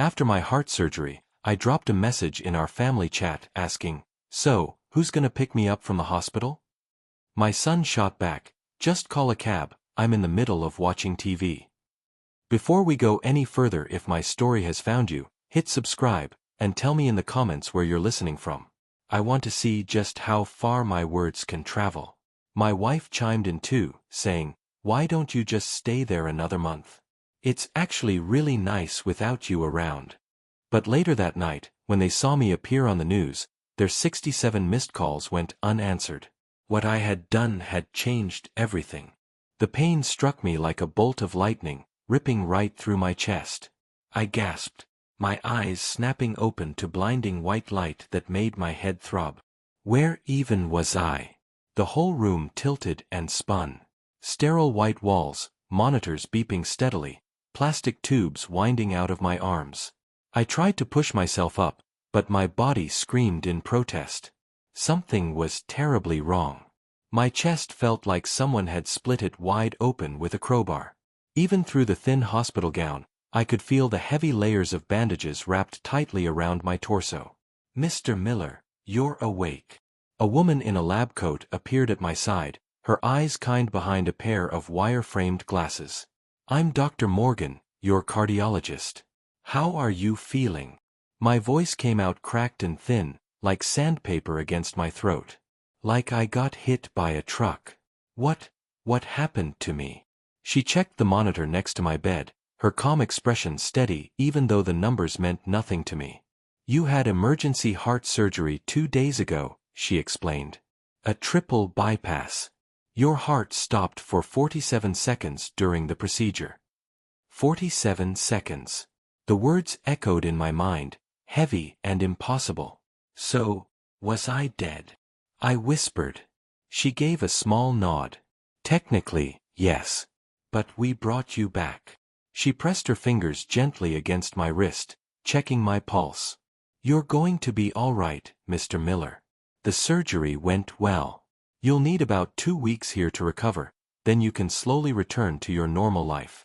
After my heart surgery, I dropped a message in our family chat asking, "So, who's gonna pick me up from the hospital?" My son shot back, "Just call a cab, I'm in the middle of watching TV." Before we go any further, if my story has found you, hit subscribe, and tell me in the comments where you're listening from. I want to see just how far my words can travel. My wife chimed in too, saying, "Why don't you just stay there another month? It's actually really nice without you around." But later that night, when they saw me appear on the news, their 67 missed calls went unanswered. What I had done had changed everything. The pain struck me like a bolt of lightning, ripping right through my chest. I gasped, my eyes snapping open to blinding white light that made my head throb. Where even was I? The whole room tilted and spun. Sterile white walls, monitors beeping steadily, plastic tubes winding out of my arms. I tried to push myself up, but my body screamed in protest. Something was terribly wrong. My chest felt like someone had split it wide open with a crowbar. Even through the thin hospital gown, I could feel the heavy layers of bandages wrapped tightly around my torso. "Mr. Miller, you're awake." A woman in a lab coat appeared at my side, her eyes kind behind a pair of wire-framed glasses. "I'm Dr. Morgan, your cardiologist. How are you feeling?" My voice came out cracked and thin, like sandpaper against my throat. Like I got hit by a truck. What happened to me? She checked the monitor next to my bed, her calm expression steady even though the numbers meant nothing to me. "You had emergency heart surgery 2 days ago," she explained. "A triple bypass. Your heart stopped for 47 seconds during the procedure." 47 seconds. The words echoed in my mind, heavy and impossible. "So, was I dead?" I whispered. She gave a small nod. "Technically, yes. But we brought you back." She pressed her fingers gently against my wrist, checking my pulse. "You're going to be all right, Mr. Miller. The surgery went well. You'll need about 2 weeks here to recover, then you can slowly return to your normal life."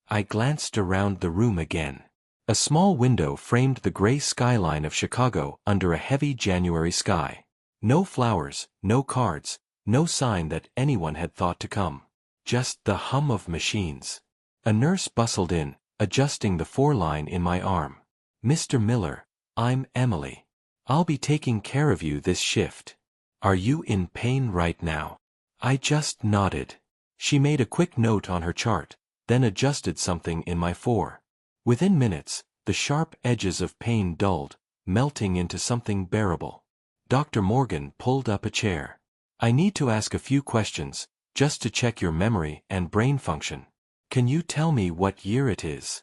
I glanced around the room again. A small window framed the gray skyline of Chicago under a heavy January sky. No flowers, no cards, no sign that anyone had thought to come. Just the hum of machines. A nurse bustled in, adjusting the 4-line in my arm. "Mr. Miller, I'm Emily. I'll be taking care of you this shift. Are you in pain right now?" I just nodded. She made a quick note on her chart, then adjusted something in my 4. Within minutes, the sharp edges of pain dulled, melting into something bearable. Dr. Morgan pulled up a chair. "I need to ask a few questions, just to check your memory and brain function. Can you tell me what year it is?"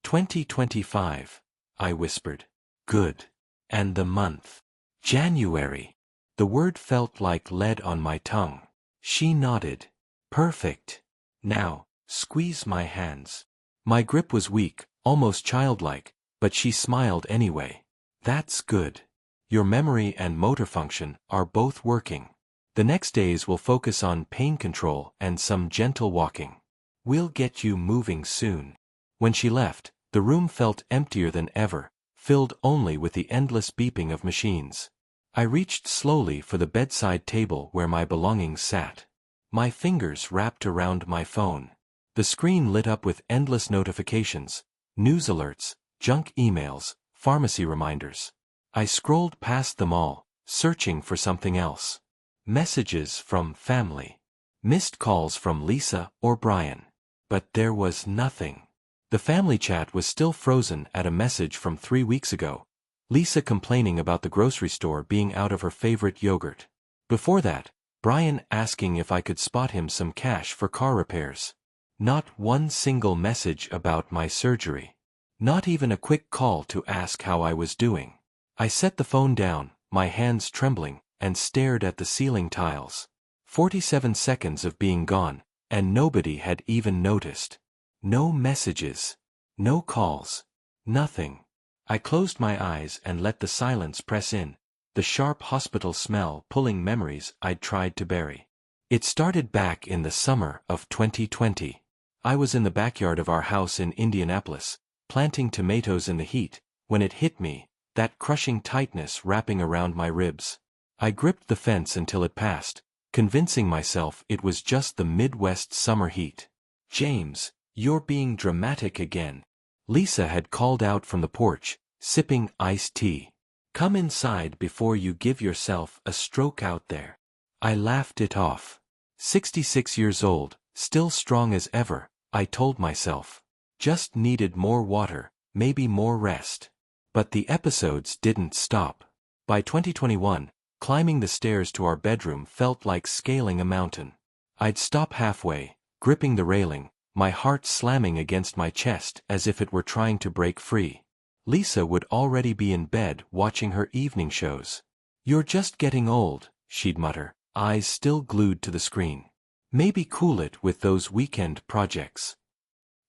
2025, I whispered. "Good. And the month?" "January." The word felt like lead on my tongue. She nodded. "Perfect. Now, squeeze my hands." My grip was weak, almost childlike, but she smiled anyway. "That's good. Your memory and motor function are both working. The next days will focus on pain control and some gentle walking. We'll get you moving soon." When she left, the room felt emptier than ever, filled only with the endless beeping of machines. I reached slowly for the bedside table where my belongings sat. My fingers wrapped around my phone. The screen lit up with endless notifications, news alerts, junk emails, pharmacy reminders. I scrolled past them all, searching for something else. Messages from family. Missed calls from Lisa or Brian. But there was nothing. The family chat was still frozen at a message from 3 weeks ago. Lisa complaining about the grocery store being out of her favorite yogurt. Before that, Brian asking if I could spot him some cash for car repairs. Not one single message about my surgery. Not even a quick call to ask how I was doing. I set the phone down, my hands trembling, and stared at the ceiling tiles. 47 seconds of being gone, and nobody had even noticed. No messages. No calls. Nothing. I closed my eyes and let the silence press in, the sharp hospital smell pulling memories I'd tried to bury. It started back in the summer of 2020. I was in the backyard of our house in Indianapolis, planting tomatoes in the heat. When it hit me, that crushing tightness wrapping around my ribs. I gripped the fence until it passed, convincing myself it was just the Midwest summer heat. "James, you're being dramatic again," Lisa had called out from the porch, sipping iced tea. "Come inside before you give yourself a stroke out there." I laughed it off. 66 years old, still strong as ever, I told myself. Just needed more water, maybe more rest. But the episodes didn't stop. By 2021, climbing the stairs to our bedroom felt like scaling a mountain. I'd stop halfway, gripping the railing, my heart slamming against my chest as if it were trying to break free. Lisa would already be in bed watching her evening shows. "You're just getting old," she'd mutter, eyes still glued to the screen. "Maybe cool it with those weekend projects."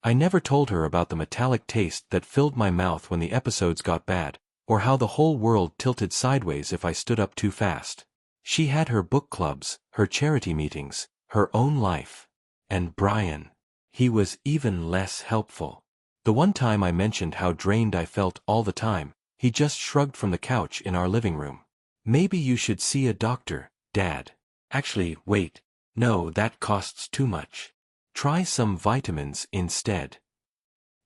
I never told her about the metallic taste that filled my mouth when the episodes got bad, or how the whole world tilted sideways if I stood up too fast. She had her book clubs, her charity meetings, her own life. And Brian. He was even less helpful. The one time I mentioned how drained I felt all the time, he just shrugged from the couch in our living room. "Maybe you should see a doctor, Dad." "Actually, wait. No, that costs too much. Try some vitamins instead."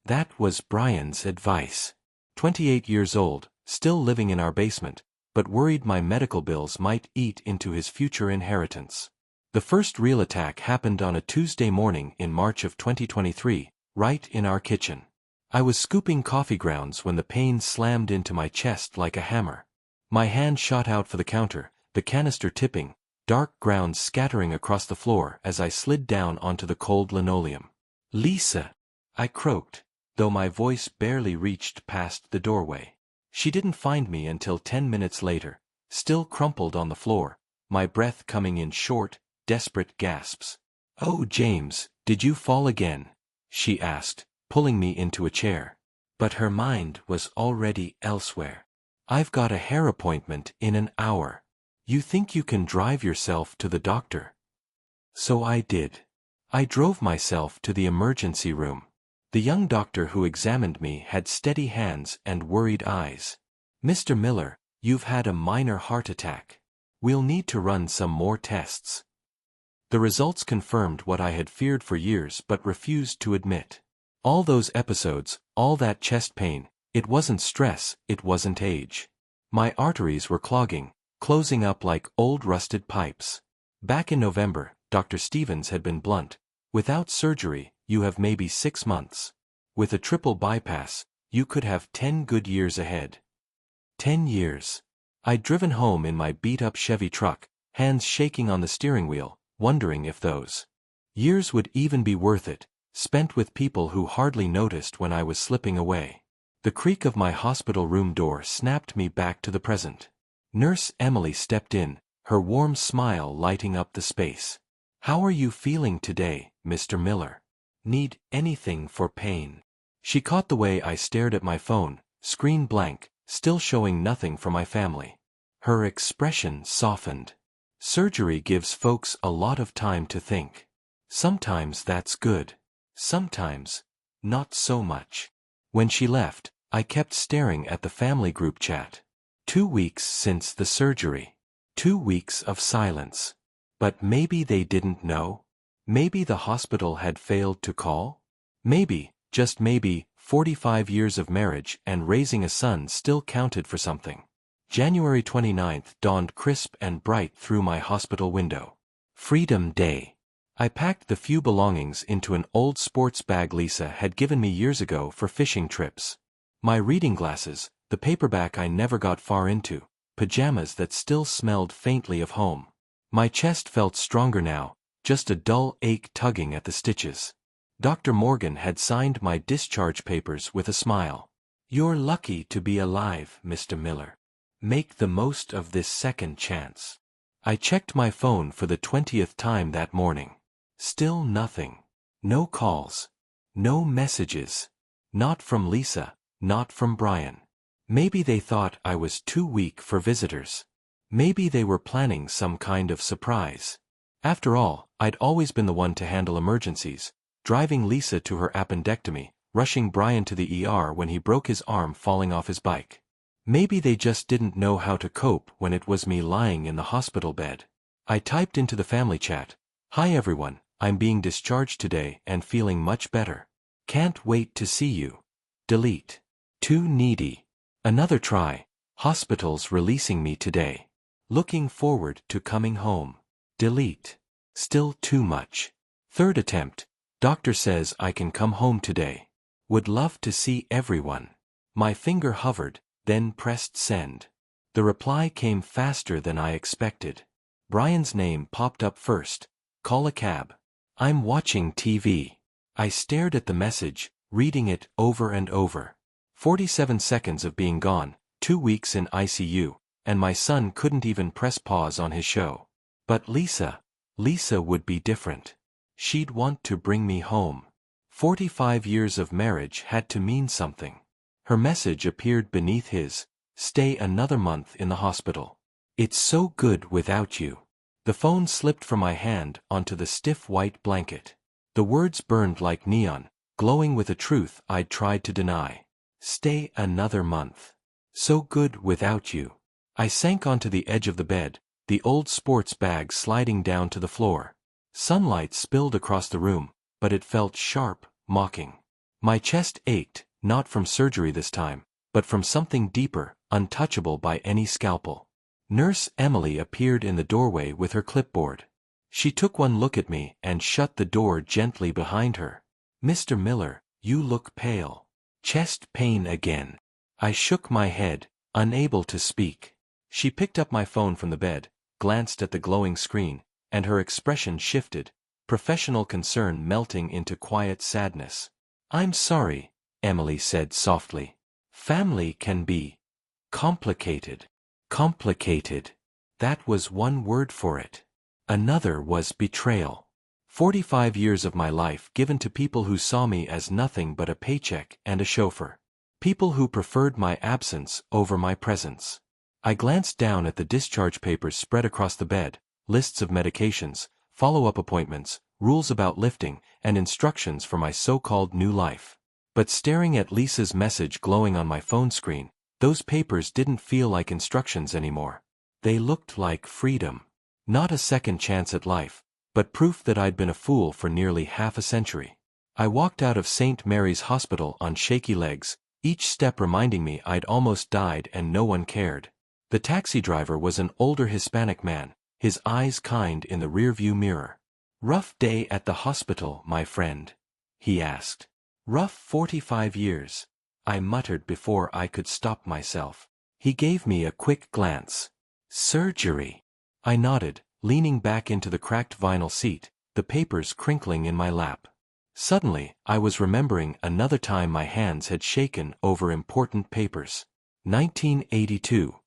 That was Brian's advice. 28 years old, still living in our basement, but worried my medical bills might eat into his future inheritance. The first real attack happened on a Tuesday morning in March of 2023, right in our kitchen. I was scooping coffee grounds when the pain slammed into my chest like a hammer. My hand shot out for the counter, the canister tipping, dark grounds scattering across the floor as I slid down onto the cold linoleum. "Lisa!" I croaked, though my voice barely reached past the doorway. She didn't find me until 10 minutes later, still crumpled on the floor, my breath coming in short, desperate gasps. "Oh, James, did you fall again?" she asked, pulling me into a chair. But her mind was already elsewhere. "I've got a hair appointment in an hour. You think you can drive yourself to the doctor?" So I did. I drove myself to the emergency room. The young doctor who examined me had steady hands and worried eyes. "Mr. Miller, you've had a minor heart attack. We'll need to run some more tests." The results confirmed what I had feared for years but refused to admit. All those episodes, all that chest pain, it wasn't stress, it wasn't age. My arteries were clogging, closing up like old rusted pipes. Back in November, Dr. Stevens had been blunt. "Without surgery, you have maybe 6 months. With a triple bypass, you could have 10 good years ahead." 10 years. I'd driven home in my beat-up Chevy truck, hands shaking on the steering wheel, wondering if those years would even be worth it, spent with people who hardly noticed when I was slipping away. The creak of my hospital room door snapped me back to the present. Nurse Emily stepped in, her warm smile lighting up the space. "How are you feeling today, Mr. Miller? Need anything for pain?" She caught the way I stared at my phone, screen blank, still showing nothing from my family. Her expression softened. "Surgery gives folks a lot of time to think. Sometimes that's good. Sometimes, not so much." When she left, I kept staring at the family group chat. 2 weeks since the surgery. 2 weeks of silence. But maybe they didn't know? Maybe the hospital had failed to call? Maybe, just maybe, 45 years of marriage and raising a son still counted for something. January 29th dawned crisp and bright through my hospital window. Freedom Day. I packed the few belongings into an old sports bag Lisa had given me years ago for fishing trips. My reading glasses, the paperback I never got far into, pajamas that still smelled faintly of home. My chest felt stronger now, just a dull ache tugging at the stitches. Dr. Morgan had signed my discharge papers with a smile. "You're lucky to be alive, Mr. Miller. Make the most of this second chance." I checked my phone for the 20th time that morning. Still nothing. No calls. No messages. Not from Lisa, not from Brian. Maybe they thought I was too weak for visitors. Maybe they were planning some kind of surprise. After all, I'd always been the one to handle emergencies, driving Lisa to her appendectomy, rushing Brian to the ER when he broke his arm falling off his bike. Maybe they just didn't know how to cope when it was me lying in the hospital bed. I typed into the family chat, "Hi everyone, I'm being discharged today and feeling much better. Can't wait to see you. Delete. Too needy. Another try. Hospital's releasing me today. Looking forward to coming home. Delete. Still too much. Third attempt. Doctor says I can come home today. Would love to see everyone." My finger hovered, then pressed send. The reply came faster than I expected. Brian's name popped up first. "Call a cab. I'm watching TV." I stared at the message, reading it over and over. 47 seconds of being gone, 2 weeks in ICU, and my son couldn't even press pause on his show. But Lisa would be different. She'd want to bring me home. 45 years of marriage had to mean something. Her message appeared beneath his, "Stay another month in the hospital. It's so good without you." The phone slipped from my hand onto the stiff white blanket. The words burned like neon, glowing with a truth I'd tried to deny. Stay another month. So good without you. I sank onto the edge of the bed, the old sports bag sliding down to the floor. Sunlight spilled across the room, but it felt sharp, mocking. My chest ached, not from surgery this time, but from something deeper, untouchable by any scalpel. Nurse Emily appeared in the doorway with her clipboard. She took one look at me and shut the door gently behind her. "Mr. Miller, you look pale. Chest pain again." I shook my head, unable to speak. She picked up my phone from the bed, glanced at the glowing screen, and her expression shifted, professional concern melting into quiet sadness. "I'm sorry," Emily said softly. "Family can be complicated." Complicated. That was one word for it. Another was betrayal. 45 years of my life given to people who saw me as nothing but a paycheck and a chauffeur. People who preferred my absence over my presence. I glanced down at the discharge papers spread across the bed, lists of medications, follow-up appointments, rules about lifting, and instructions for my so-called new life. But staring at Lisa's message glowing on my phone screen, those papers didn't feel like instructions anymore. They looked like freedom. Not a second chance at life, but proof that I'd been a fool for nearly half a century. I walked out of St. Mary's Hospital on shaky legs, each step reminding me I'd almost died and no one cared. The taxi driver was an older Hispanic man, his eyes kind in the rearview mirror. "Rough day at the hospital, my friend?" he asked. "Rough 45 years. I muttered before I could stop myself. He gave me a quick glance. "Surgery." I nodded, leaning back into the cracked vinyl seat, the papers crinkling in my lap. Suddenly, I was remembering another time my hands had shaken over important papers. 1982.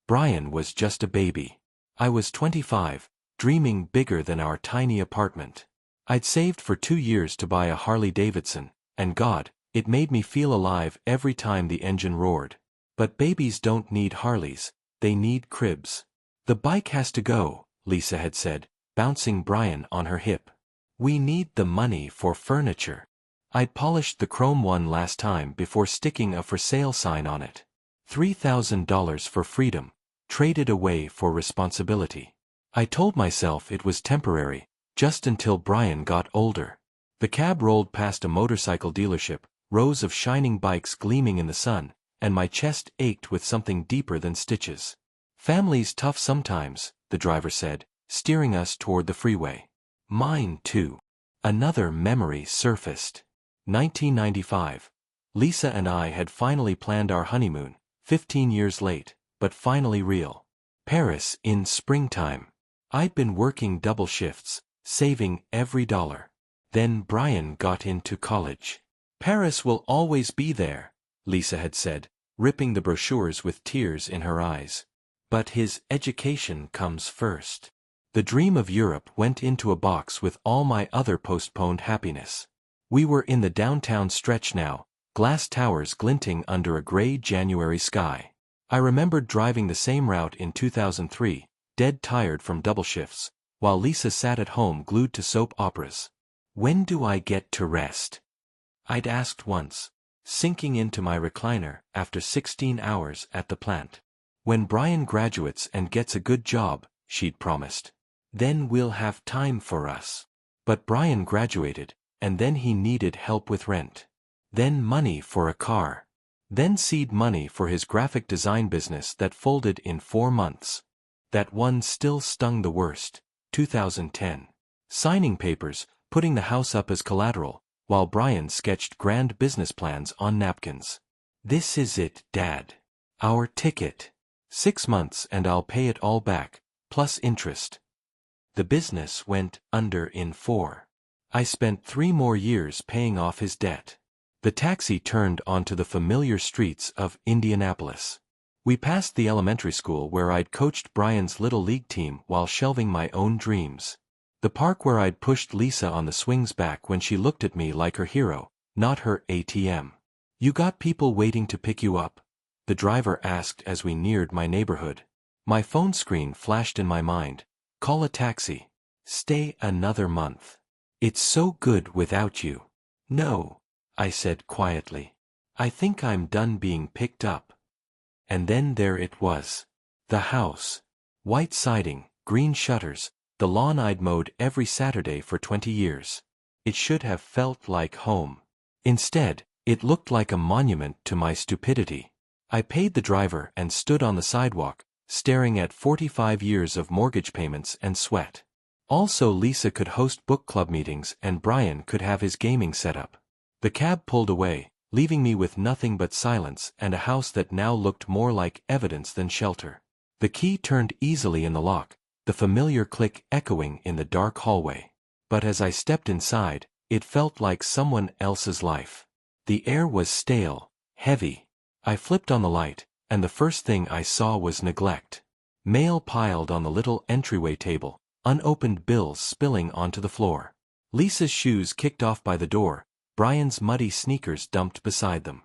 Brian was just a baby. I was 25, dreaming bigger than our tiny apartment. I'd saved for 2 years to buy a Harley Davidson, and God, it made me feel alive every time the engine roared. But babies don't need Harleys, they need cribs. "The bike has to go," Lisa had said, bouncing Brian on her hip. "We need the money for furniture." I'd polished the chrome one last time before sticking a for sale sign on it. $3,000 for freedom, traded away for responsibility. I told myself it was temporary, just until Brian got older. The cab rolled past a motorcycle dealership, rows of shining bikes gleaming in the sun, and my chest ached with something deeper than stitches. "Family's tough sometimes," the driver said, steering us toward the freeway. Mine too. Another memory surfaced. 1995. Lisa and I had finally planned our honeymoon, 15 years late, but finally real. Paris in springtime. I'd been working double shifts, saving every dollar. Then Brian got into college. "Paris will always be there," Lisa had said, ripping the brochures with tears in her eyes. "But his education comes first." The dream of Europe went into a box with all my other postponed happiness. We were in the downtown stretch now, glass towers glinting under a gray January sky. I remembered driving the same route in 2003, dead tired from double shifts, while Lisa sat at home glued to soap operas. "When do I get to rest?" I'd asked once, sinking into my recliner after 16 hours at the plant. When Brian graduates and gets a good job, she'd promised. Then we'll have time for us. But Brian graduated, and then he needed help with rent. Then money for a car. Then seed money for his graphic design business that folded in 4 months. That one still stung the worst. 2010. Signing papers, putting the house up as collateral, while Brian sketched grand business plans on napkins. This is it, Dad. Our ticket. 6 months and I'll pay it all back, plus interest. The business went under in 4. I spent 3 more years paying off his debt. The taxi turned onto the familiar streets of Indianapolis. We passed the elementary school where I'd coached Brian's little league team while shelving my own dreams. The park where I'd pushed Lisa on the swings back when she looked at me like her hero, not her ATM. You got people waiting to pick you up? The driver asked as we neared my neighborhood. My phone screen flashed in my mind. Call a taxi. Stay another month. It's so good without you. No, I said quietly. I think I'm done being picked up. And then there it was. The house. White siding, green shutters, the lawn I'd mowed every Saturday for 20 years. It should have felt like home. Instead, it looked like a monument to my stupidity. I paid the driver and stood on the sidewalk, staring at 45 years of mortgage payments and sweat. Also, Lisa could host book club meetings and Brian could have his gaming setup. The cab pulled away, leaving me with nothing but silence and a house that now looked more like evidence than shelter. The key turned easily in the lock, the familiar click echoing in the dark hallway. But as I stepped inside, it felt like someone else's life. The air was stale, heavy. I flipped on the light, and the first thing I saw was neglect. Mail piled on the little entryway table, unopened bills spilling onto the floor. Lisa's shoes kicked off by the door, Brian's muddy sneakers dumped beside them.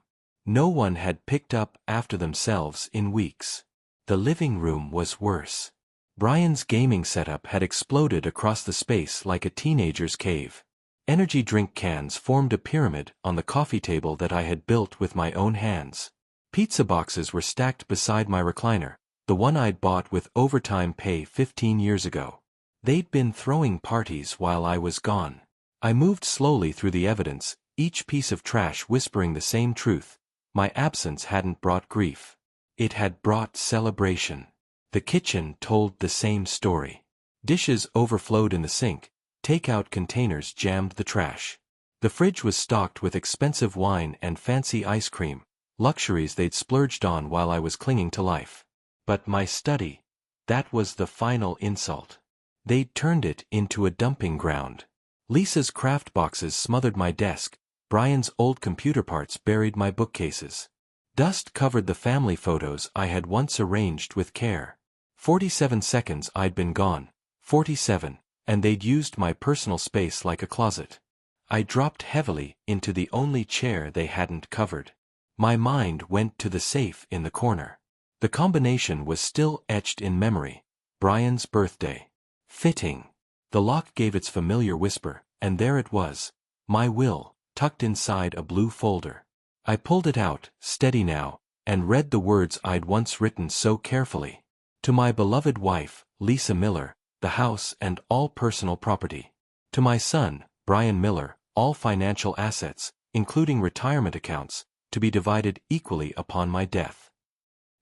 No one had picked up after themselves in weeks. The living room was worse. Brian's gaming setup had exploded across the space like a teenager's cave. Energy drink cans formed a pyramid on the coffee table that I had built with my own hands. Pizza boxes were stacked beside my recliner, the one I'd bought with overtime pay 15 years ago. They'd been throwing parties while I was gone. I moved slowly through the evidence, each piece of trash whispering the same truth. My absence hadn't brought grief. It had brought celebration. The kitchen told the same story. Dishes overflowed in the sink, takeout containers jammed the trash. The fridge was stocked with expensive wine and fancy ice cream, luxuries they'd splurged on while I was clinging to life. But my study, that was the final insult. They'd turned it into a dumping ground. Lisa's craft boxes smothered my desk, Brian's old computer parts buried my bookcases. Dust covered the family photos I had once arranged with care. 47 seconds I'd been gone, 47, and they'd used my personal space like a closet. I dropped heavily into the only chair they hadn't covered. My mind went to the safe in the corner. The combination was still etched in memory. Brian's birthday. Fitting. The lock gave its familiar whisper, and there it was. My will, tucked inside a blue folder. I pulled it out, steady now, and read the words I'd once written so carefully. To my beloved wife, Lisa Miller, the house and all personal property. To my son, Brian Miller, all financial assets, including retirement accounts, to be divided equally upon my death.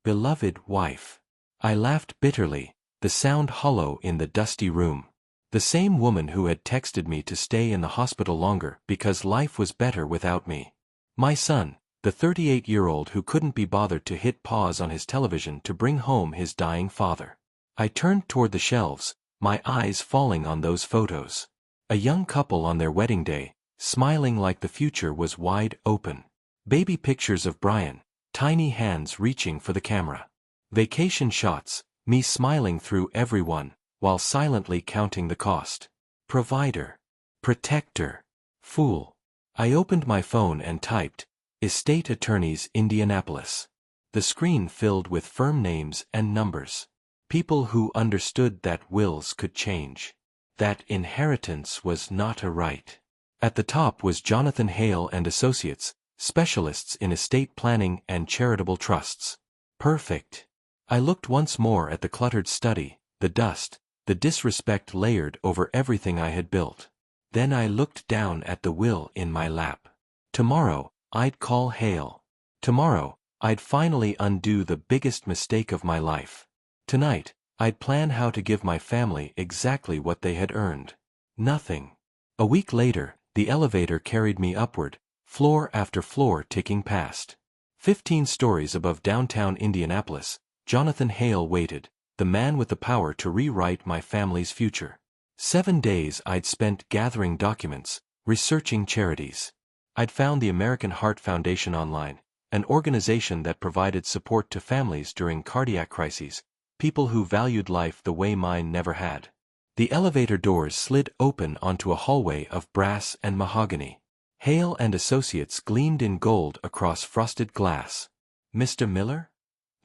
Beloved wife. I laughed bitterly, the sound hollow in the dusty room. The same woman who had texted me to stay in the hospital longer because life was better without me. My son, the 38-year-old who couldn't be bothered to hit pause on his television to bring home his dying father. I turned toward the shelves, my eyes falling on those photos. A young couple on their wedding day, smiling like the future was wide open. Baby pictures of Brian, tiny hands reaching for the camera. Vacation shots, me smiling through everyone, while silently counting the cost. Provider. Protector. Fool. I opened my phone and typed, Estate Attorneys Indianapolis. The screen filled with firm names and numbers. People who understood that wills could change. That inheritance was not a right. At the top was Jonathan Hale and Associates, specialists in estate planning and charitable trusts. Perfect. I looked once more at the cluttered study, the dust, the disrespect layered over everything I had built. Then I looked down at the will in my lap. Tomorrow, I'd call Hale. Tomorrow, I'd finally undo the biggest mistake of my life. Tonight, I'd plan how to give my family exactly what they had earned. Nothing. A week later, the elevator carried me upward, floor after floor ticking past. 15 stories above downtown Indianapolis, Jonathan Hale waited, the man with the power to rewrite my family's future. 7 days I'd spent gathering documents, researching charities. I'd found the American Heart Foundation online, an organization that provided support to families during cardiac crises, people who valued life the way mine never had. The elevator doors slid open onto a hallway of brass and mahogany. Hale and Associates gleamed in gold across frosted glass. "Mr. Miller?"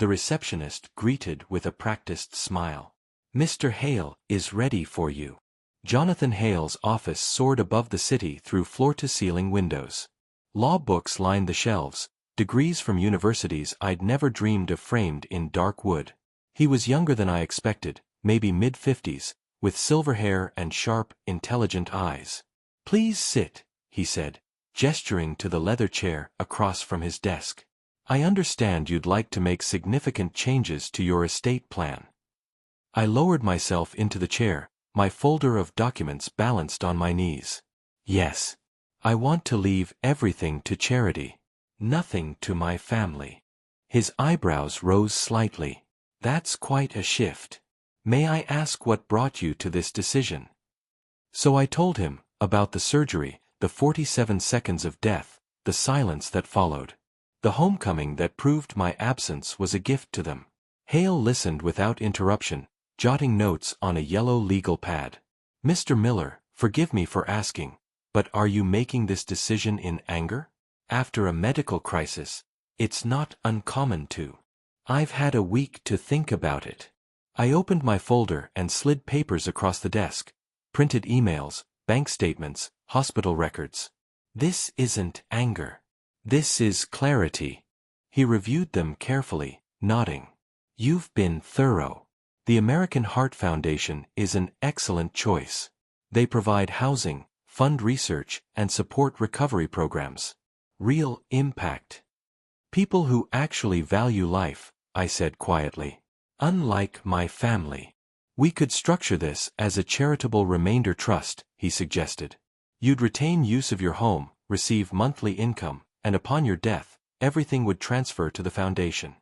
The receptionist greeted with a practiced smile. "Mr. Hale is ready for you." Jonathan Hale's office soared above the city through floor-to-ceiling windows. Law books lined the shelves, degrees from universities I'd never dreamed of framed in dark wood. He was younger than I expected, maybe mid-50s, with silver hair and sharp, intelligent eyes. "Please sit," he said, gesturing to the leather chair across from his desk. "I understand you'd like to make significant changes to your estate plan." I lowered myself into the chair, my folder of documents balanced on my knees. "Yes. I want to leave everything to charity. Nothing to my family." His eyebrows rose slightly. "That's quite a shift. May I ask what brought you to this decision?" So I told him about the surgery, the 47 seconds of death, the silence that followed, the homecoming that proved my absence was a gift to them. Hale listened without interruption, jotting notes on a yellow legal pad. "Mr. Miller, forgive me for asking, but are you making this decision in anger? After a medical crisis, it's not uncommon to." "I've had a week to think about it." I opened my folder and slid papers across the desk, printed emails, bank statements, hospital records. "This isn't anger. This is clarity." He reviewed them carefully, nodding. "You've been thorough. The American Heart Foundation is an excellent choice. They provide housing, fund research, and support recovery programs. Real impact. People who actually value life," I said quietly. "Unlike my family. We could structure this as a charitable remainder trust," he suggested. "You'd retain use of your home, receive monthly income, and upon your death, everything would transfer to the foundation."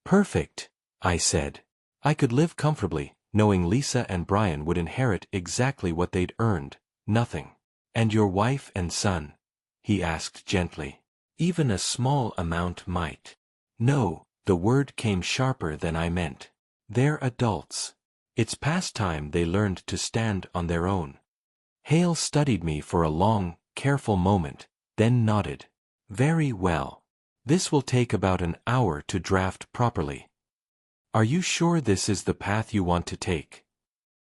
"Perfect," I said. I could live comfortably, knowing Lisa and Brian would inherit exactly what they'd earned, nothing. "And your wife and son?" he asked gently. "Even a small amount might." "No," the word came sharper than I meant. "They're adults. It's past time they learned to stand on their own." Hale studied me for a long, careful moment, then nodded. "Very well. This will take about an hour to draft properly." "Are you sure this is the path you want to take?"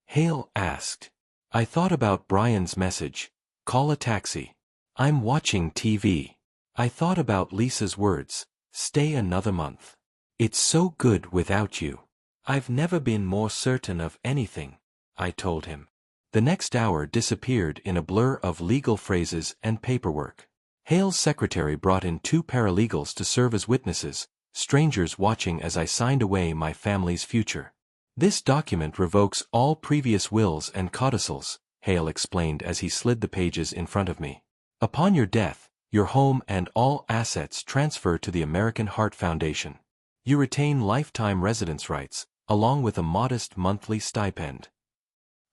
Hale asked. I thought about Brian's message, "Call a taxi. I'm watching TV." I thought about Lisa's words, "Stay another month. It's so good without you." "I've never been more certain of anything," I told him. The next hour disappeared in a blur of legal phrases and paperwork. Hale's secretary brought in 2 paralegals to serve as witnesses, strangers watching as I signed away my family's future. "This document revokes all previous wills and codicils," Hale explained as he slid the pages in front of me. "Upon your death, your home and all assets transfer to the American Heart Foundation. You retain lifetime residence rights, along with a modest monthly stipend."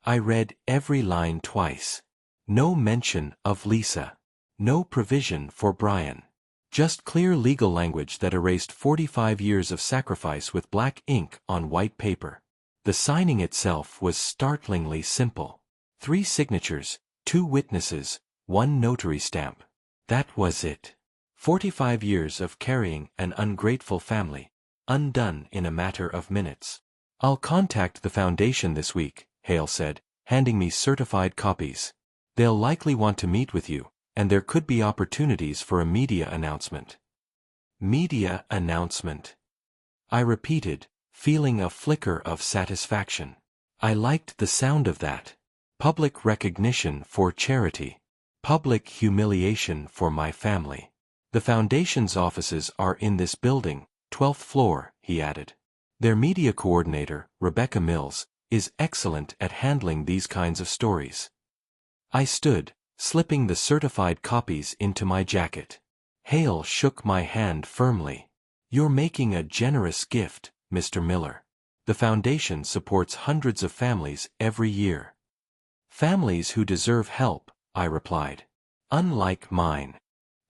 I read every line twice. No mention of Lisa. No provision for Brian. Just clear legal language that erased 45 years of sacrifice with black ink on white paper. The signing itself was startlingly simple. 3 signatures, 2 witnesses, 1 notary stamp. That was it. 45 years of carrying an ungrateful family, undone in a matter of minutes. "I'll contact the foundation this week," Hale said, handing me certified copies. They'll likely want to meet with you, and there could be opportunities for a media announcement. Media announcement. I repeated, feeling a flicker of satisfaction. I liked the sound of that. Public recognition for charity. Public humiliation for my family. The foundation's offices are in this building, 12th floor, he added. Their media coordinator, Rebecca Mills, is excellent at handling these kinds of stories. I stood, slipping the certified copies into my jacket. Hale shook my hand firmly. You're making a generous gift, Mr. Miller. The foundation supports hundreds of families every year. Families who deserve help, I replied. Unlike mine.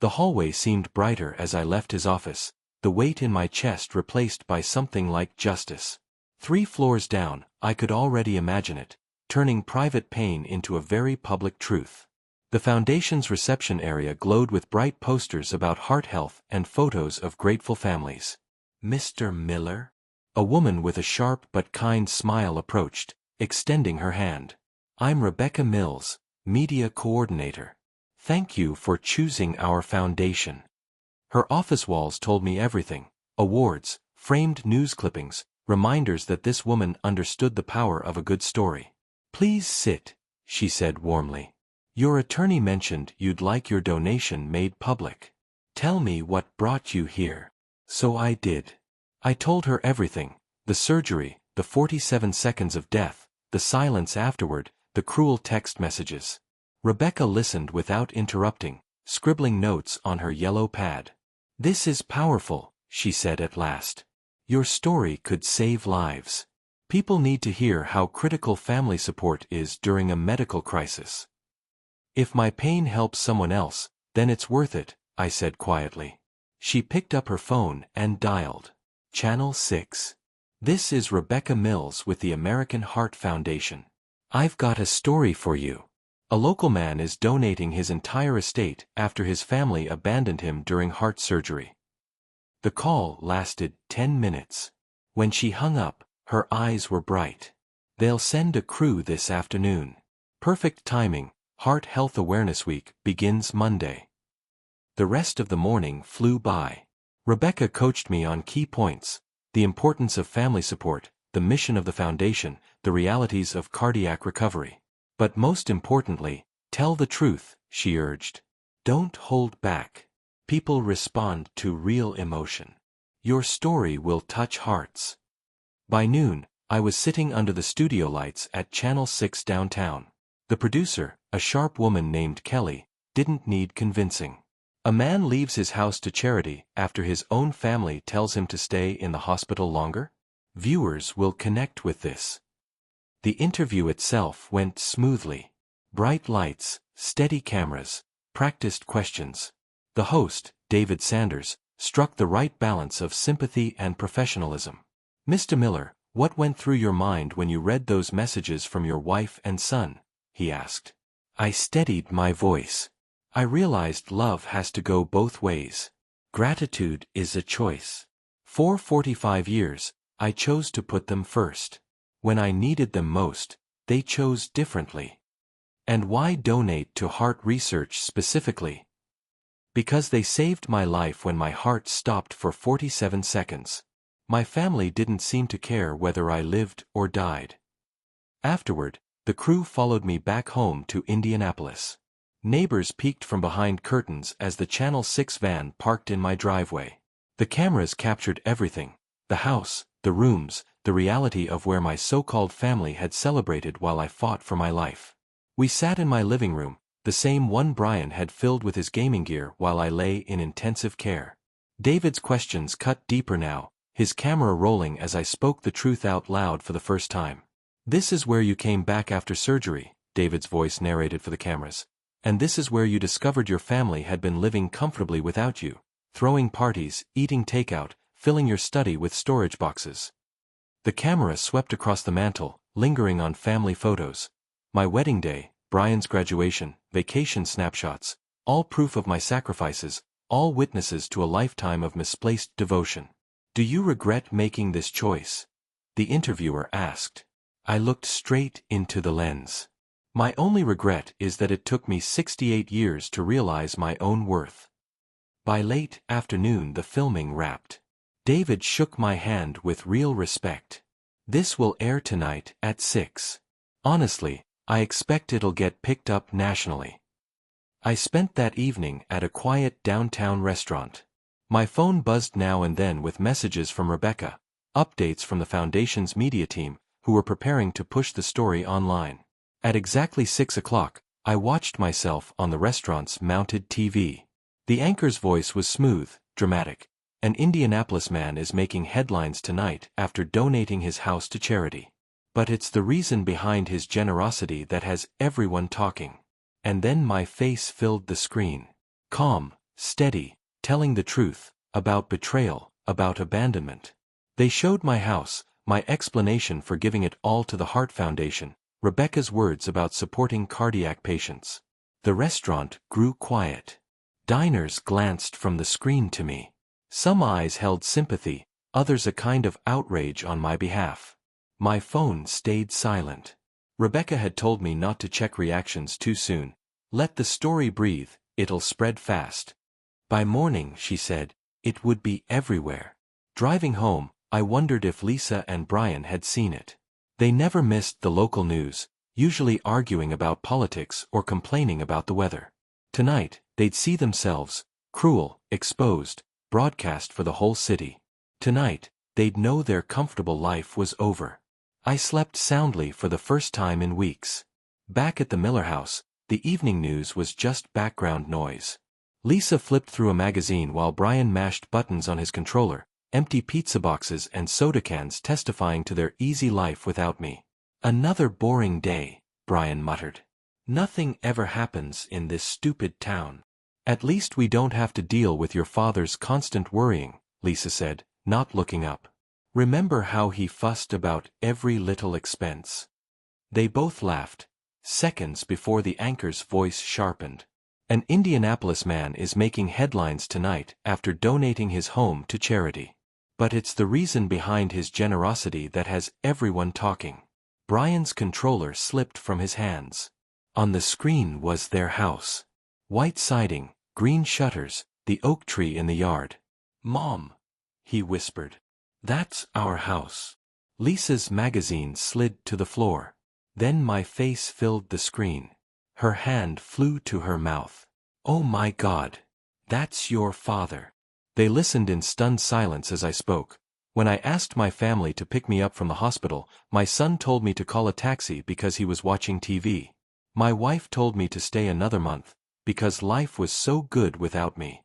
The hallway seemed brighter as I left his office, the weight in my chest replaced by something like justice. 3 floors down, I could already imagine it, turning private pain into a very public truth. The foundation's reception area glowed with bright posters about heart health and photos of grateful families. Mr. Miller? A woman with a sharp but kind smile approached, extending her hand. I'm Rebecca Mills, media coordinator. Thank you for choosing our foundation. Her office walls told me everything: awards, framed news clippings, reminders that this woman understood the power of a good story. Please sit, she said warmly. Your attorney mentioned you'd like your donation made public. Tell me what brought you here. So I did. I told her everything: the surgery, the 47 seconds of death, the silence afterward, the cruel text messages. Rebecca listened without interrupting, scribbling notes on her yellow pad. This is powerful, she said at last. Your story could save lives. People need to hear how critical family support is during a medical crisis. If my pain helps someone else, then it's worth it, I said quietly. She picked up her phone and dialed. Channel 6. This is Rebecca Mills with the American Heart Foundation. I've got a story for you. A local man is donating his entire estate after his family abandoned him during heart surgery. The call lasted 10 minutes. When she hung up, her eyes were bright. They'll send a crew this afternoon. Perfect timing. Heart Health Awareness Week begins Monday. The rest of the morning flew by. Rebecca coached me on key points: the importance of family support, the mission of the foundation, the realities of cardiac recovery. But most importantly, tell the truth, she urged. Don't hold back. People respond to real emotion. Your story will touch hearts. By noon, I was sitting under the studio lights at Channel 6 downtown. The producer, a sharp woman named Kelly, didn't need convincing. A man leaves his house to charity after his own family tells him to stay in the hospital longer? Viewers will connect with this. The interview itself went smoothly. Bright lights, steady cameras, practiced questions. The host, David Sanders, struck the right balance of sympathy and professionalism. Mr. Miller, what went through your mind when you read those messages from your wife and son? He asked. I steadied my voice. I realized love has to go both ways. Gratitude is a choice. For 45 years, I chose to put them first. When I needed them most, they chose differently. And why donate to heart research specifically? Because they saved my life when my heart stopped for 47 seconds. My family didn't seem to care whether I lived or died. Afterward, the crew followed me back home to Indianapolis. Neighbors peeked from behind curtains as the Channel 6 van parked in my driveway. The cameras captured everything: the house, the rooms, the reality of where my so-called family had celebrated while I fought for my life. We sat in my living room, the same one Brian had filled with his gaming gear while I lay in intensive care. David's questions cut deeper now, his camera rolling as I spoke the truth out loud for the first time. This is where you came back after surgery, David's voice narrated for the cameras. And this is where you discovered your family had been living comfortably without you, throwing parties, eating takeout, filling your study with storage boxes. The camera swept across the mantel, lingering on family photos. My wedding day, Brian's graduation, vacation snapshots, all proof of my sacrifices, all witnesses to a lifetime of misplaced devotion. Do you regret making this choice? The interviewer asked. I looked straight into the lens. My only regret is that it took me 68 years to realize my own worth. By late afternoon the filming wrapped. David shook my hand with real respect. This will air tonight at 6. Honestly, I expect it'll get picked up nationally. I spent that evening at a quiet downtown restaurant. My phone buzzed now and then with messages from Rebecca, updates from the Foundation's media team, who were preparing to push the story online. At exactly 6 o'clock, I watched myself on the restaurant's mounted TV. The anchor's voice was smooth, dramatic. An Indianapolis man is making headlines tonight after donating his house to charity. But it's the reason behind his generosity that has everyone talking. And then my face filled the screen. Calm, steady, telling the truth, about betrayal, about abandonment. They showed my house, my explanation for giving it all to the Heart Foundation, Rebecca's words about supporting cardiac patients. The restaurant grew quiet. Diners glanced from the screen to me. Some eyes held sympathy, others a kind of outrage on my behalf. My phone stayed silent. Rebecca had told me not to check reactions too soon. Let the story breathe, it'll spread fast. By morning, she said, it would be everywhere. Driving home, I wondered if Lisa and Brian had seen it. They never missed the local news, usually arguing about politics or complaining about the weather. Tonight, they'd see themselves, cruel, exposed, broadcast for the whole city. Tonight, they'd know their comfortable life was over. I slept soundly for the first time in weeks. Back at the Miller house, the evening news was just background noise. Lisa flipped through a magazine while Brian mashed buttons on his controller, empty pizza boxes and soda cans testifying to their easy life without me. Another boring day, Brian muttered. Nothing ever happens in this stupid town. At least we don't have to deal with your father's constant worrying, Lisa said, not looking up. Remember how he fussed about every little expense? They both laughed. Seconds before the anchor's voice sharpened. An Indianapolis man is making headlines tonight after donating his home to charity. But it's the reason behind his generosity that has everyone talking. Brian's controller slipped from his hands. On the screen was their house. White siding, green shutters, the oak tree in the yard. Mom, he whispered. That's our house. Lisa's magazine slid to the floor. Then my face filled the screen. Her hand flew to her mouth. Oh my God. That's your father. They listened in stunned silence as I spoke. When I asked my family to pick me up from the hospital, my son told me to call a taxi because he was watching TV. My wife told me to stay another month, because life was so good without me.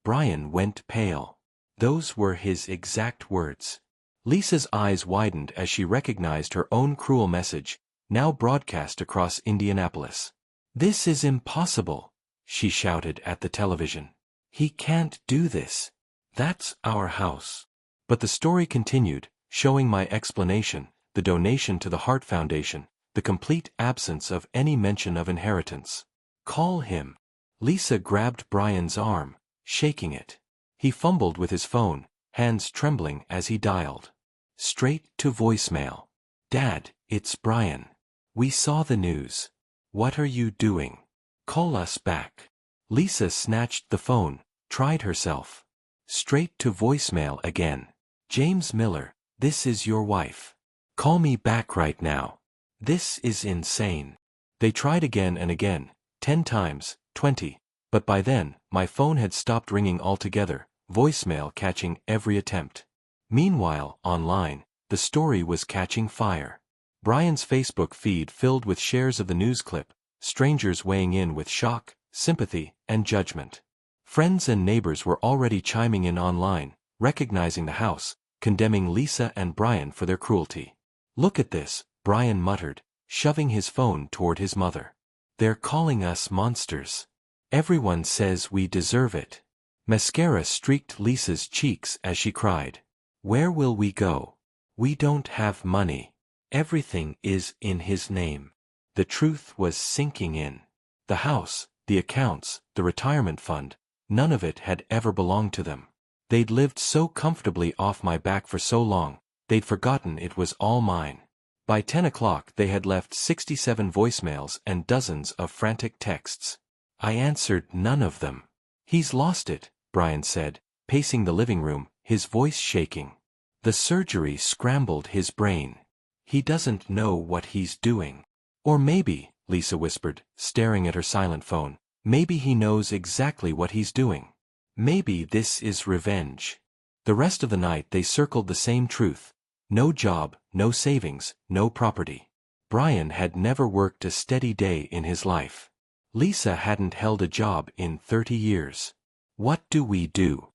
Brian went pale. Those were his exact words. Lisa's eyes widened as she recognized her own cruel message, now broadcast across Indianapolis. This is impossible, she shouted at the television. He can't do this. That's our house. But the story continued, showing my explanation, the donation to the Heart Foundation, the complete absence of any mention of inheritance. Call him. Lisa grabbed Brian's arm, shaking it. He fumbled with his phone, hands trembling as he dialed. Straight to voicemail. Dad, it's Brian. We saw the news. What are you doing? Call us back. Lisa snatched the phone, tried herself. Straight to voicemail again. James Miller, this is your wife. Call me back right now. This is insane. They tried again and again, 10 times, 20, but by then, my phone had stopped ringing altogether, voicemail catching every attempt. Meanwhile, online, the story was catching fire. Brian's Facebook feed filled with shares of the news clip, strangers weighing in with shock, sympathy, and judgment. Friends and neighbors were already chiming in online, recognizing the house, condemning Lisa and Brian for their cruelty. Look at this, Brian muttered, shoving his phone toward his mother. They're calling us monsters. Everyone says we deserve it. Mascara streaked Lisa's cheeks as she cried. Where will we go? We don't have money. Everything is in his name. The truth was sinking in. The house, the accounts, the retirement fund, none of it had ever belonged to them. They'd lived so comfortably off my back for so long, they'd forgotten it was all mine. By 10 o'clock they had left 67 voicemails and dozens of frantic texts. I answered none of them. "He's lost it," Brian said, pacing the living room, his voice shaking. "The surgery scrambled his brain. He doesn't know what he's doing." "Or maybe," Lisa whispered, staring at her silent phone, "maybe he knows exactly what he's doing. Maybe this is revenge." The rest of the night they circled the same truth. No job, no savings, no property. Brian had never worked a steady day in his life. Lisa hadn't held a job in 30 years. "What do we do?"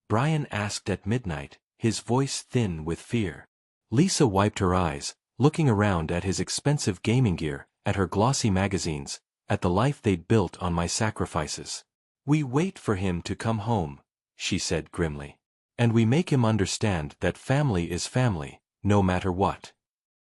Brian asked at midnight, his voice thin with fear. Lisa wiped her eyes, looking around at his expensive gaming gear, at her glossy magazines, at the life they'd built on my sacrifices. "We wait for him to come home," she said grimly. "And we make him understand that family is family, no matter what."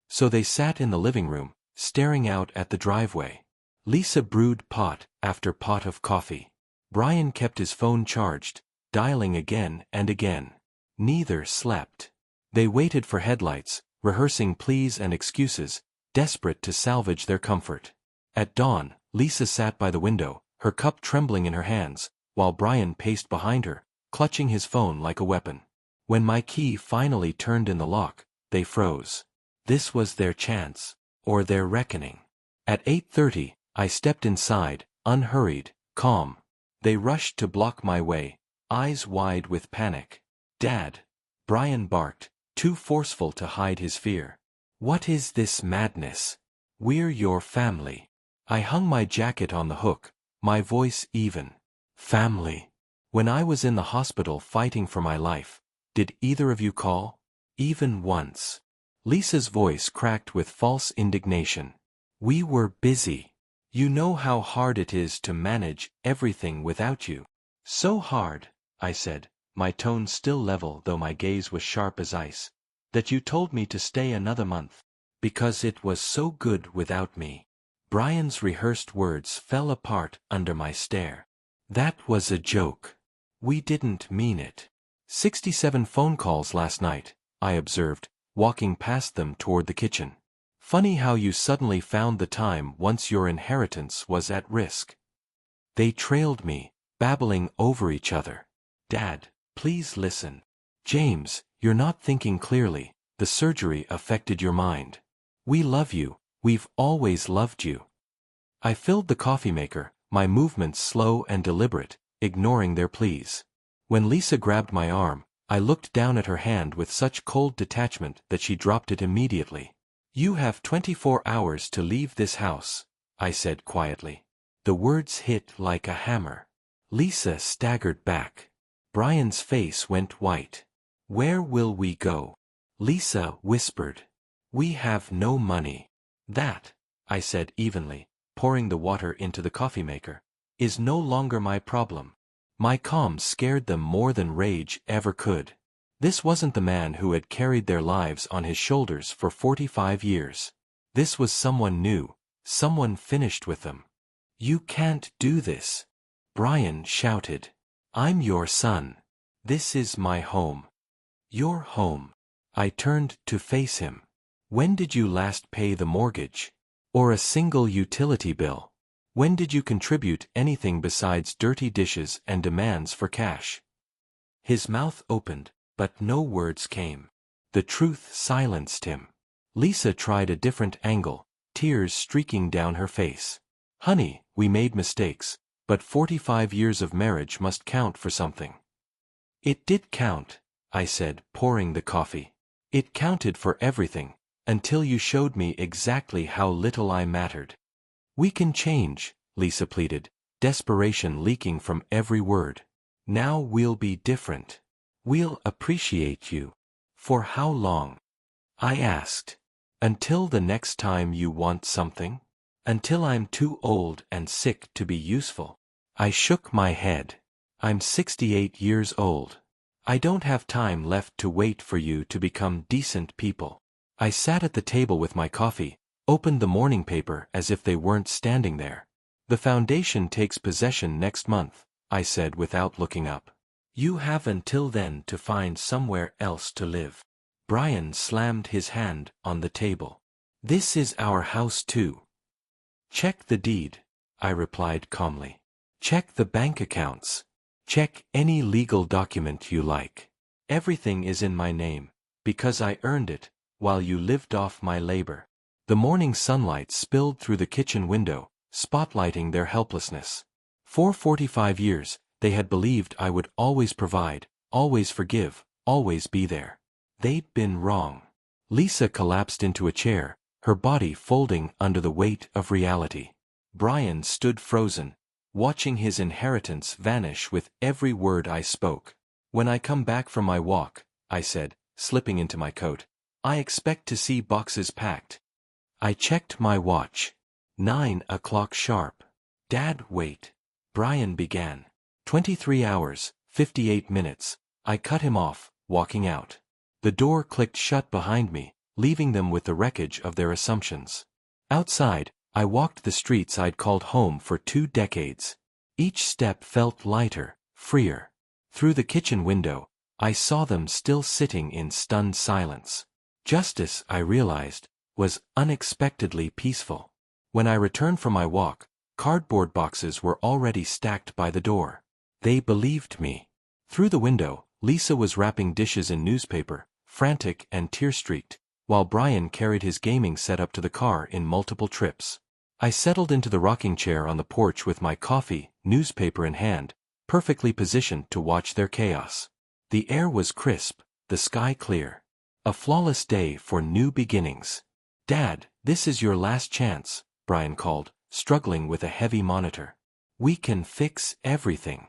So they sat in the living room, staring out at the driveway. Lisa brewed pot after pot of coffee. Brian kept his phone charged, dialing again and again. Neither slept. They waited for headlights, rehearsing pleas and excuses, desperate to salvage their comfort. At dawn, Lisa sat by the window, her cup trembling in her hands, while Brian paced behind her, clutching his phone like a weapon. When my key finally turned in the lock, they froze. This was their chance, or their reckoning. At 8:30, I stepped inside, unhurried, calm. They rushed to block my way, eyes wide with panic. "Dad!" Brian barked, too forceful to hide his fear. "What is this madness? We're your family." I hung my jacket on the hook, my voice even. "Family. When I was in the hospital fighting for my life, did either of you call? Even once?" Lisa's voice cracked with false indignation. "We were busy. You know how hard it is to manage everything without you." "So hard," I said, my tone still level though my gaze was sharp as ice, "that you told me to stay another month. Because it was so good without me." Brian's rehearsed words fell apart under my stare. "That was a joke. We didn't mean it." 67 phone calls last night, I observed, walking past them toward the kitchen. "Funny how you suddenly found the time once your inheritance was at risk." They trailed me, babbling over each other. "Dad, please listen. James, you're not thinking clearly, the surgery affected your mind. We love you, we've always loved you." I filled the coffee maker, my movements slow and deliberate, ignoring their pleas. When Lisa grabbed my arm, I looked down at her hand with such cold detachment that she dropped it immediately. "You have 24 hours to leave this house," I said quietly. The words hit like a hammer. Lisa staggered back. Brian's face went white. "Where will we go?" Lisa whispered. "We have no money." "That," I said evenly, pouring the water into the coffee maker, "is no longer my problem." My calm scared them more than rage ever could. This wasn't the man who had carried their lives on his shoulders for 45 years. This was someone new, someone finished with them. "You can't do this," Brian shouted. "I'm your son. This is my home." "Your home." I turned to face him. "When did you last pay the mortgage? Or a single utility bill? When did you contribute anything besides dirty dishes and demands for cash?" His mouth opened, but no words came. The truth silenced him. Lisa tried a different angle, tears streaking down her face. "Honey, we made mistakes, but 45 years of marriage must count for something." "It did count," I said, pouring the coffee. "It counted for everything, until you showed me exactly how little I mattered." "We can change," Lisa pleaded, desperation leaking from every word. "Now we'll be different. We'll appreciate you." "For how long?" I asked. "Until the next time you want something? Until I'm too old and sick to be useful." I shook my head. "I'm 68 years old. I don't have time left to wait for you to become decent people." I sat at the table with my coffee, opened the morning paper as if they weren't standing there. "The foundation takes possession next month," I said without looking up. "You have until then to find somewhere else to live." Brian slammed his hand on the table. This is our house too. Check the deed, I replied calmly. Check the bank accounts. Check any legal document you like. Everything is in my name, because I earned it, while you lived off my labor. The morning sunlight spilled through the kitchen window, spotlighting their helplessness. For 45 years, they had believed I would always provide, always forgive, always be there. They'd been wrong. Lisa collapsed into a chair, her body folding under the weight of reality. Brian stood frozen, watching his inheritance vanish with every word I spoke. When I come back from my walk, I said, slipping into my coat, I expect to see boxes packed. I checked my watch. 9 o'clock sharp. Dad, wait. Brian began. 23 hours, 58 minutes. I cut him off, walking out. The door clicked shut behind me, leaving them with the wreckage of their assumptions. Outside, I walked the streets I'd called home for 2 decades. Each step felt lighter, freer. Through the kitchen window, I saw them still sitting in stunned silence. Justice, I realized, was unexpectedly peaceful. When I returned from my walk, cardboard boxes were already stacked by the door. They believed me. Through the window, Lisa was wrapping dishes in newspaper, frantic and tear-streaked, while Brian carried his gaming setup to the car in multiple trips. I settled into the rocking chair on the porch with my coffee, newspaper in hand, perfectly positioned to watch their chaos. The air was crisp, the sky clear. A flawless day for new beginnings. Dad, this is your last chance, Brian called, struggling with a heavy monitor. We can fix everything.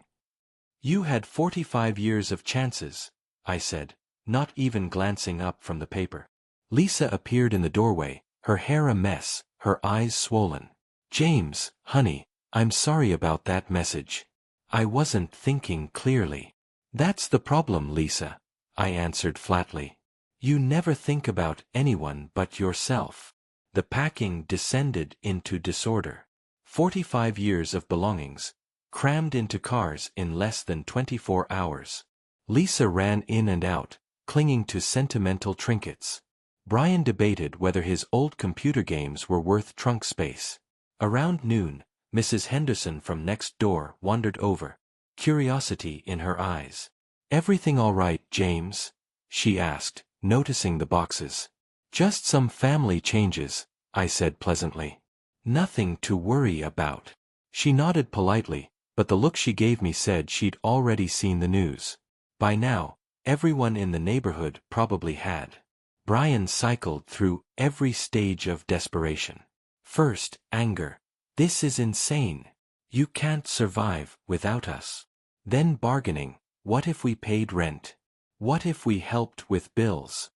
You had 45 years of chances, I said, not even glancing up from the paper. Lisa appeared in the doorway, her hair a mess, her eyes swollen. James, honey, I'm sorry about that message. I wasn't thinking clearly. That's the problem, Lisa, I answered flatly. You never think about anyone but yourself. The packing descended into disorder. 45 years of belongings, crammed into cars in less than 24 hours. Lisa ran in and out, clinging to sentimental trinkets. Brian debated whether his old computer games were worth trunk space. Around noon, Mrs. Henderson from next door wandered over, curiosity in her eyes. Everything all right, James? She asked, noticing the boxes. Just some family changes, I said pleasantly. Nothing to worry about. She nodded politely, but the look she gave me said she'd already seen the news. By now, everyone in the neighborhood probably had. Brian cycled through every stage of desperation. First, anger. This is insane. You can't survive without us. Then bargaining. What if we paid rent? What if we helped with bills?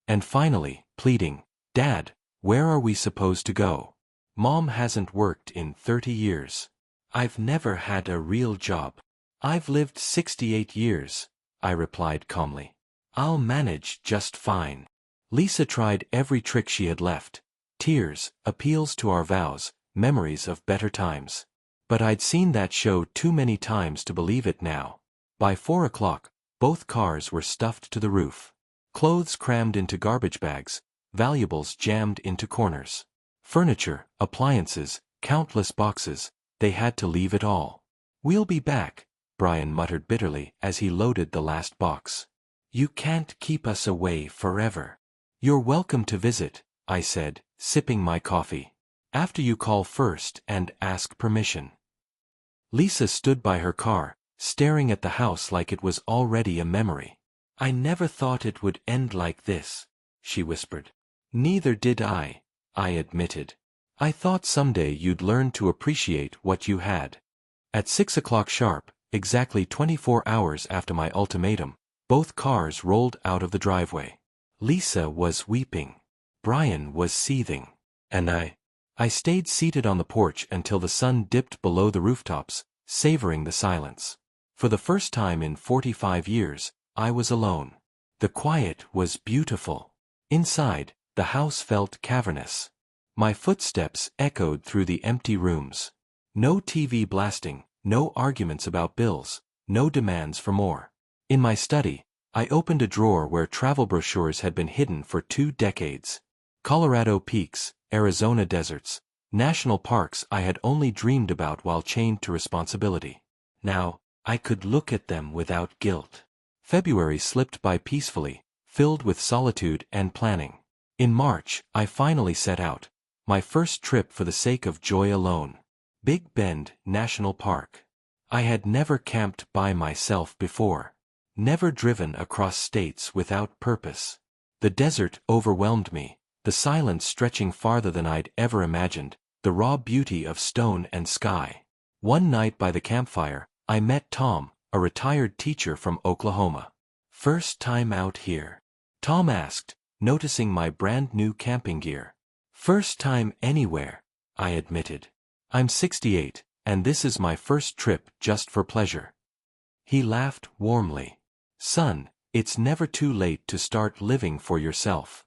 And finally, pleading. Dad, where are we supposed to go? Mom hasn't worked in 30 years. I've never had a real job. I've lived 68 years, I replied calmly. I'll manage just fine. Lisa tried every trick she had left. Tears, appeals to our vows, memories of better times. But I'd seen that show too many times to believe it now. By 4 o'clock, both cars were stuffed to the roof. Clothes crammed into garbage bags, valuables jammed into corners. Furniture, appliances, countless boxes, they had to leave it all. We'll be back, Brian muttered bitterly as he loaded the last box. You can't keep us away forever. You're welcome to visit, I said, sipping my coffee. After you call first and ask permission. Lisa stood by her car, staring at the house like it was already a memory. I never thought it would end like this, she whispered. Neither did I admitted. I thought someday you'd learn to appreciate what you had. At 6 o'clock sharp, exactly 24 hours after my ultimatum, both cars rolled out of the driveway. Lisa was weeping. Brian was seething. And I stayed seated on the porch until the sun dipped below the rooftops, savoring the silence. For the first time in 45 years, I was alone. The quiet was beautiful. Inside, the house felt cavernous. My footsteps echoed through the empty rooms. No TV blasting, no arguments about bills, no demands for more. In my study, I opened a drawer where travel brochures had been hidden for 2 decades. Colorado peaks, Arizona deserts, national parks I had only dreamed about while chained to responsibility. Now, I could look at them without guilt. February slipped by peacefully, filled with solitude and planning. In March, I finally set out, my first trip for the sake of joy alone. Big Bend National Park. I had never camped by myself before. Never driven across states without purpose. The desert overwhelmed me, the silence stretching farther than I'd ever imagined, the raw beauty of stone and sky. One night by the campfire, I met Tom, a retired teacher from Oklahoma. "First time out here?" Tom asked, noticing my brand new camping gear. "First time anywhere," I admitted. "I'm 68, and this is my first trip just for pleasure." He laughed warmly. "Son, it's never too late to start living for yourself."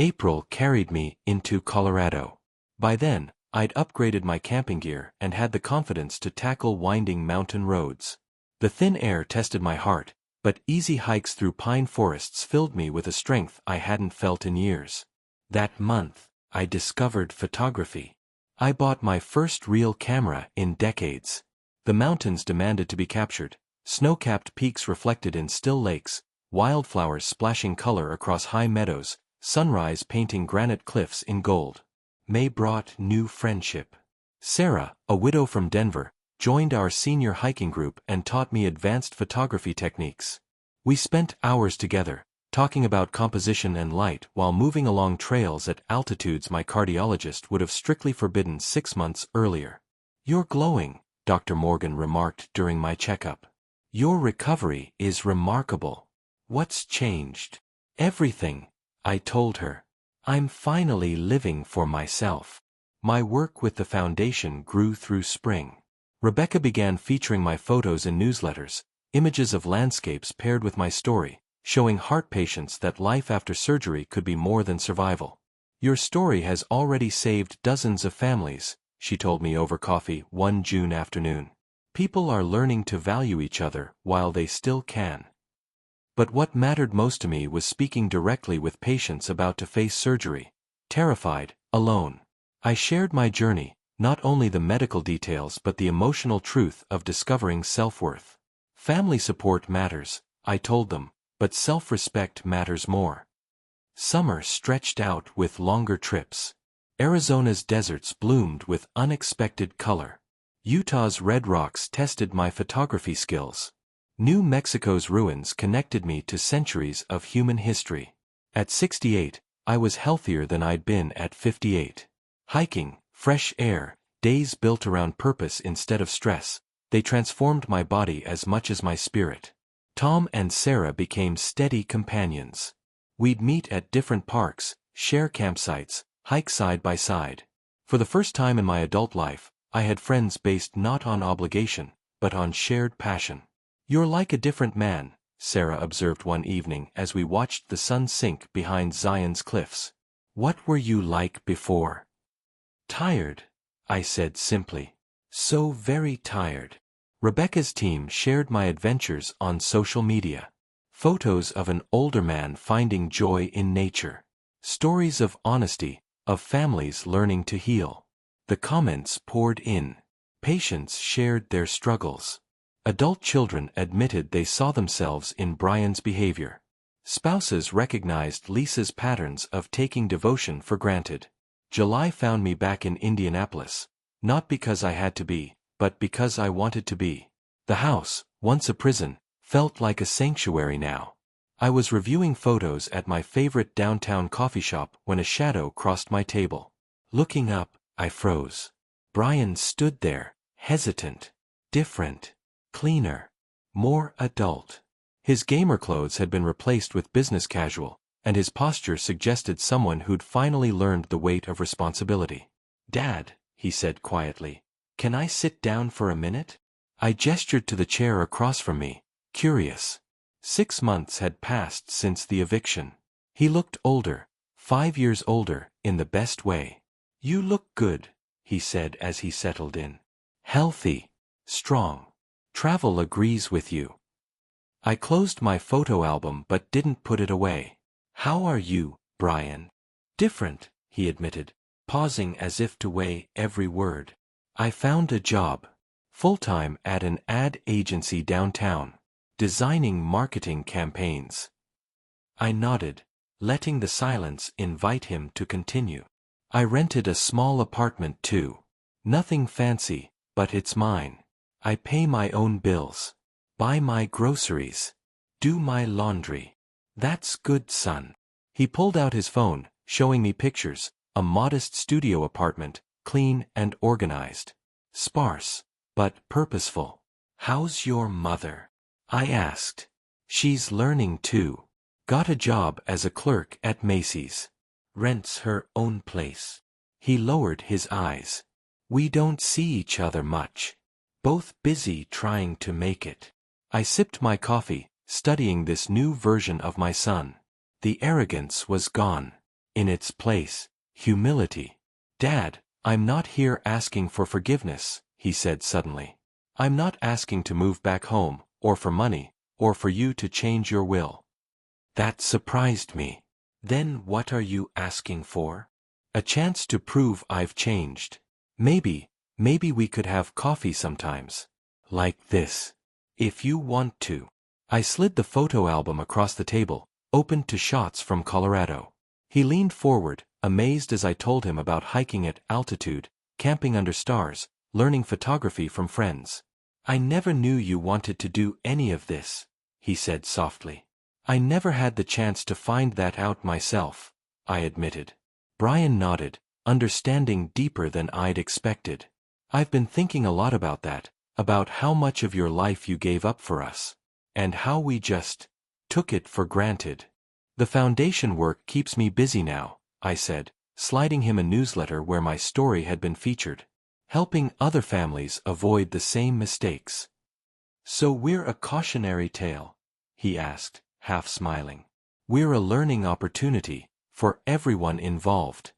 April carried me into Colorado. By then, I'd upgraded my camping gear and had the confidence to tackle winding mountain roads. The thin air tested my heart, but easy hikes through pine forests filled me with a strength I hadn't felt in years. That month, I discovered photography. I bought my first real camera in decades. The mountains demanded to be captured, snow-capped peaks reflected in still lakes, wildflowers splashing color across high meadows, sunrise painting granite cliffs in gold. May brought new friendship. Sarah, a widow from Denver, joined our senior hiking group and taught me advanced photography techniques. We spent hours together, talking about composition and light while moving along trails at altitudes my cardiologist would have strictly forbidden 6 months earlier. "You're glowing," Dr. Morgan remarked during my checkup. "Your recovery is remarkable." "What's changed?" "Everything," I told her. "I'm finally living for myself." My work with the foundation grew through spring. Rebecca began featuring my photos in newsletters, images of landscapes paired with my story, showing heart patients that life after surgery could be more than survival. "Your story has already saved dozens of families," she told me over coffee one June afternoon. "People are learning to value each other while they still can." But what mattered most to me was speaking directly with patients about to face surgery, terrified, alone. I shared my journey, not only the medical details but the emotional truth of discovering self-worth. "Family support matters," I told them, "but self-respect matters more." Summer stretched out with longer trips. Arizona's deserts bloomed with unexpected color. Utah's red rocks tested my photography skills. New Mexico's ruins connected me to centuries of human history. At 68, I was healthier than I'd been at 58. Hiking, fresh air, days built around purpose instead of stress, they transformed my body as much as my spirit. Tom and Sarah became steady companions. We'd meet at different parks, share campsites, hike side by side. For the first time in my adult life, I had friends based not on obligation, but on shared passion. "You're like a different man," Sarah observed one evening as we watched the sun sink behind Zion's cliffs. "What were you like before?" "Tired," I said simply. "So very tired." Rebecca's team shared my adventures on social media. Photos of an older man finding joy in nature. Stories of honesty, of families learning to heal. The comments poured in. Patients shared their struggles. Adult children admitted they saw themselves in Brian's behavior. Spouses recognized Lisa's patterns of taking devotion for granted. July found me back in Indianapolis, not because I had to be, but because I wanted to be. The house, once a prison, felt like a sanctuary now. I was reviewing photos at my favorite downtown coffee shop when a shadow crossed my table. Looking up, I froze. Brian stood there, hesitant, different, cleaner, more adult. His gamer clothes had been replaced with business casual, and his posture suggested someone who'd finally learned the weight of responsibility. "Dad," he said quietly, "can I sit down for a minute?" I gestured to the chair across from me, curious. 6 months had passed since the eviction. He looked older, 5 years older, in the best way. "You look good," he said as he settled in. "Healthy, strong. Travel agrees with you." I closed my photo album but didn't put it away. "How are you, Brian?" Different, he admitted, pausing as if to weigh every word. I found a job. Full-time at an ad agency downtown, designing marketing campaigns. I nodded, letting the silence invite him to continue. I rented a small apartment too. Nothing fancy, but it's mine. I pay my own bills, buy my groceries, do my laundry. That's good, son. He pulled out his phone, showing me pictures, a modest studio apartment, clean and organized. Sparse, but purposeful. How's your mother? I asked. She's learning too. Got a job as a clerk at Macy's. Rents her own place. He lowered his eyes. We don't see each other much. Both busy trying to make it. I sipped my coffee, studying this new version of my son. The arrogance was gone. In its place, humility. Dad, I'm not here asking for forgiveness, he said suddenly. I'm not asking to move back home, or for money, or for you to change your will. That surprised me. Then what are you asking for? A chance to prove I've changed. Maybe we could have coffee sometimes. Like this. If you want to. I slid the photo album across the table, opened to shots from Colorado. He leaned forward, amazed as I told him about hiking at altitude, camping under stars, learning photography from friends. I never knew you wanted to do any of this, he said softly. I never had the chance to find that out myself, I admitted. Brian nodded, understanding deeper than I'd expected. I've been thinking a lot about that, about how much of your life you gave up for us, and how we just took it for granted. The foundation work keeps me busy now, I said, sliding him a newsletter where my story had been featured. Helping other families avoid the same mistakes. So we're a cautionary tale? He asked, half smiling. We're a learning opportunity, for everyone involved.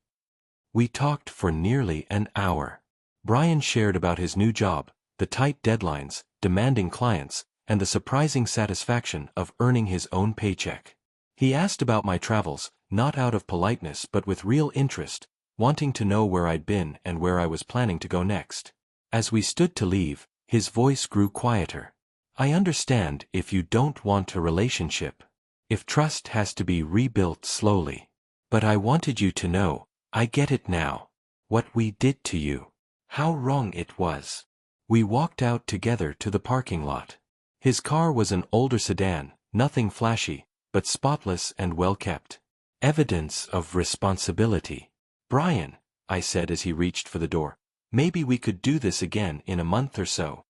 We talked for nearly an hour. Brian shared about his new job, the tight deadlines, demanding clients, and the surprising satisfaction of earning his own paycheck. He asked about my travels, not out of politeness but with real interest, wanting to know where I'd been and where I was planning to go next. As we stood to leave, his voice grew quieter. I understand if you don't want a relationship. If trust has to be rebuilt slowly. But I wanted you to know, I get it now. What we did to you. How wrong it was. We walked out together to the parking lot. His car was an older sedan, nothing flashy, but spotless and well kept. Evidence of responsibility. Brian, I said as he reached for the door, maybe we could do this again in a month or so.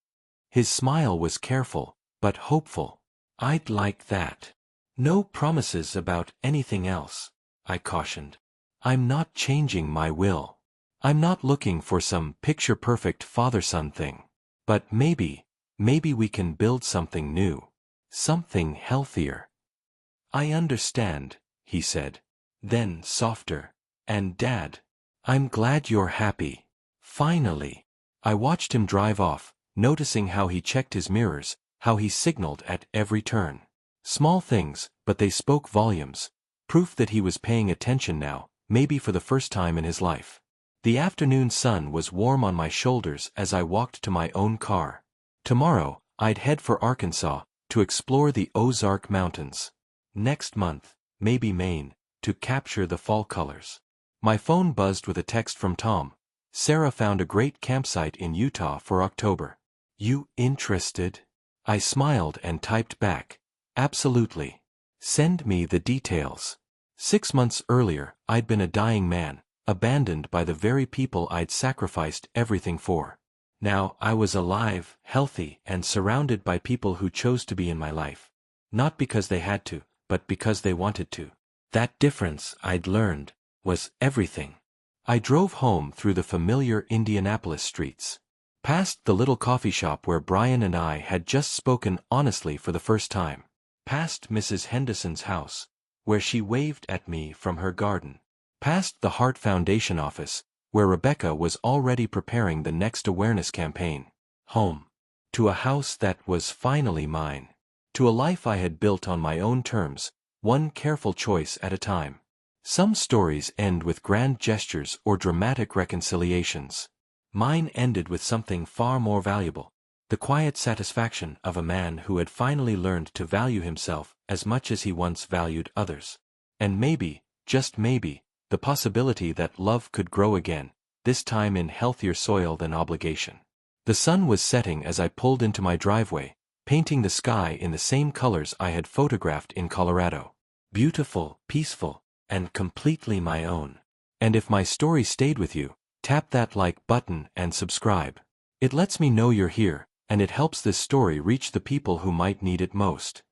His smile was careful, but hopeful. I'd like that. No promises about anything else, I cautioned. I'm not changing my will. I'm not looking for some picture-perfect father-son thing. But maybe we can build something new. Something healthier. I understand, he said. Then softer. And Dad, I'm glad you're happy. Finally. I watched him drive off, noticing how he checked his mirrors, how he signaled at every turn. Small things, but they spoke volumes. Proof that he was paying attention now, maybe for the first time in his life. The afternoon sun was warm on my shoulders as I walked to my own car. Tomorrow, I'd head for Arkansas, to explore the Ozark Mountains. Next month, maybe Maine, to capture the fall colors. My phone buzzed with a text from Tom. Sarah found a great campsite in Utah for October. You interested? I smiled and typed back. Absolutely. Send me the details. 6 months earlier, I'd been a dying man, abandoned by the very people I'd sacrificed everything for. Now I was alive, healthy, and surrounded by people who chose to be in my life. Not because they had to, but because they wanted to. That difference, I'd learned, was everything. I drove home through the familiar Indianapolis streets. Past the little coffee shop where Brian and I had just spoken honestly for the first time. Past Mrs. Henderson's house, where she waved at me from her garden. Past the Heart Foundation office, where Rebecca was already preparing the next awareness campaign. Home. To a house that was finally mine. To a life I had built on my own terms, one careful choice at a time. Some stories end with grand gestures or dramatic reconciliations. Mine ended with something far more valuable. The quiet satisfaction of a man who had finally learned to value himself as much as he once valued others. And maybe, just maybe, the possibility that love could grow again, this time in healthier soil than obligation. The sun was setting as I pulled into my driveway, painting the sky in the same colors I had photographed in Colorado. Beautiful, peaceful, and completely my own. And if my story stayed with you, tap that like button and subscribe. It lets me know you're here, and it helps this story reach the people who might need it most.